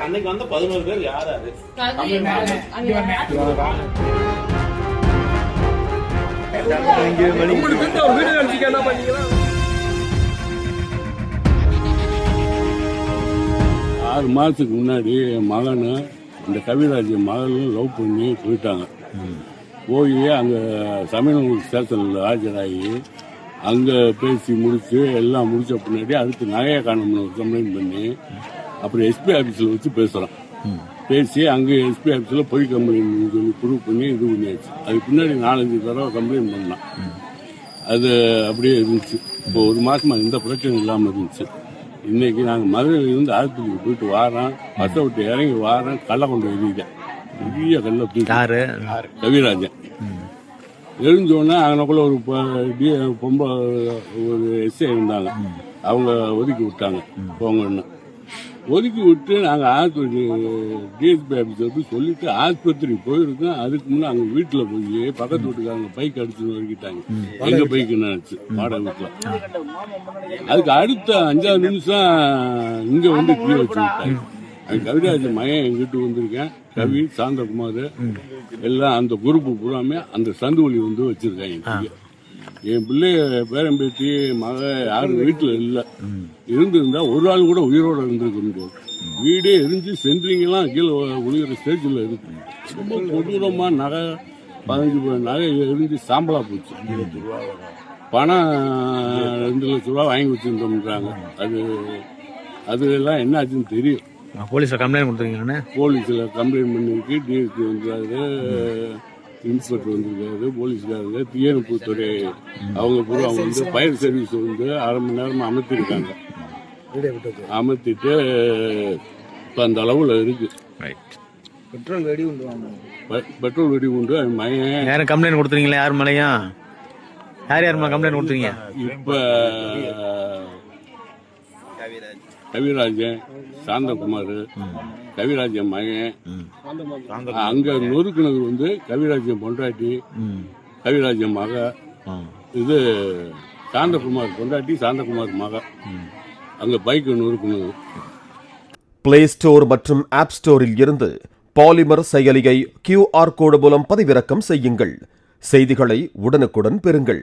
அன்னைக்கு வந்த 11 பேர் யாரு? ஆறு மாதத்துக்கு முன்னாடி என் மகனை இந்த கவிராஜ் மகளும் லவ் பண்ணி போயிட்டாங்க. போய் அங்கே சமயநல்லூர் ஸ்டேஷனில் ஆஜராகி அங்கே பேசி முடித்து எல்லாம் முடித்த பின்னாடி அடுத்து நகையை காணணும்னு ஒரு கம்ப்ளைண்ட் பண்ணி அப்புறம் எஸ்பி ஆஃபீஸில் வச்சு பேசுகிறோம். பேசி அங்கே எஸ்பி ஆஃபீஸில் பொய் கம்ப்ளைண்ட் சொல்லி ப்ரூவ் பண்ணி இது பண்ணியாச்சு. அதுக்கு பின்னாடி 4-5 தடவை கம்ப்ளைண்ட் பண்ணலாம். அது அப்படியே இருந்துச்சு. இப்போ ஒரு மாதமாக எந்த பிரச்சனையும் இல்லாமல் இருந்துச்சு. இன்னைக்கு நாங்கள் மதுரையிலிருந்து ஆஸ்பத்திரிக்கு போயிட்டு வாரோம். பஸ்ஸை விட்டு இறங்கி வாரோம். கல்லை கொண்டு எழுதிட்டேன். பெரிய கல்லை தூக்கி கவிராஜன் எழுந்தோடனே அங்கனக்குள்ள ஒரு பொம்பை ஒரு எஸ்ஐ இருந்தாங்க. அவங்க ஒதுக்கி விட்டாங்க. போங்கன்னு ஒதுக்கி விட்டு நாங்கள் ஆஸ்பத்திரி டிஎஸ்பி ஆஃபீஸில் போய் சொல்லிட்டு ஆஸ்பத்திரிக்கு போயிருக்கோம். அதுக்கு முன்னே அங்கே வீட்டில் போய் பக்கத்து வீட்டுக்காரங்க பைக் அடிச்சு நொறுக்கிட்டாங்க. எங்கள் பைக்கு நினைச்சு வாடகை வீட்டில். அதுக்கு அடுத்த 5வது நிமிஷம் இங்கே வந்து கீழே வச்சு விட்டாங்க. கவிராஜ் மகன் எங்கிட்ட வந்திருக்கேன். கவி, சாந்தகுமார் எல்லாம் அந்த குரூப்பு பூராமே அந்த சந்துவலி வந்து வச்சிருக்காங்க. என் பிள்ளைய பேரம்பேத்தி மக யாரும் வீட்டில் இல்லை. இருந்திருந்தா ஒரு ஆள் கூட உயிரோடு இருந்திருக்க முடியாது. வீடே எரிஞ்சு சென்ட்ரிங்கெல்லாம் கீழே விழுகிற ஸ்டேஜில் இருக்கு. ரொம்ப கொடூரமாக நகை 15 நகை எரிஞ்சு சாம்பலா போச்சு. பணம் 2 லட்ச ரூபா வாங்கி வச்சுருந்தோம்ன்றாங்க. அதெல்லாம் என்ன ஆச்சுன்னு தெரியும். போலீஸில் கம்ப்ளைண்ட் கொடுத்துருக்கீங்கண்ணே? போலீஸில் கம்ப்ளைண்ட் பண்ணிருக்கு. டிஎஸ்பி வந்தாரு, இன்ஸ்பெக்டர் வந்திருக்காரு, போலீஸ்காரங்க, தீயணைப்புத்துறை அவங்க பூரா வந்து ஃபயர் சர்வீஸ் வந்து 1/2 மணி நேரமாக அமர்த்திருக்காங்க. அமர்த்திட்டு இப்போ அந்த அளவில் இருக்கு. பெட்ரோல் வெடி உண்டு. மயம் யாரும் கம்ப்ளைண்ட் கொடுத்துருக்கீங்களா? யார் மேலேயும் யார் கம்ப்ளைண்ட் கொடுத்துருக்கீங்க? இப்போ கவிராஜன், சாந்தகுமார், கவிராஜன் மகன் அங்க நொறுக்குனது வந்து கவிராஜன் பொண்டாட்டி, கவிராஜன் மக, இது சாந்தகுமார் பொண்டாட்டி, சாந்தகுமார் மக. அங்க பைக் நொறுக்குனது. பிளே ஸ்டோர் மற்றும் ஆப் ஸ்டோரில் இருந்து பாலிமர் செயலியை QR கோடு மூலம் பதிவிறக்கம் செய்யுங்கள். செய்திகளை உடனுக்குடன் பெறுங்கள்.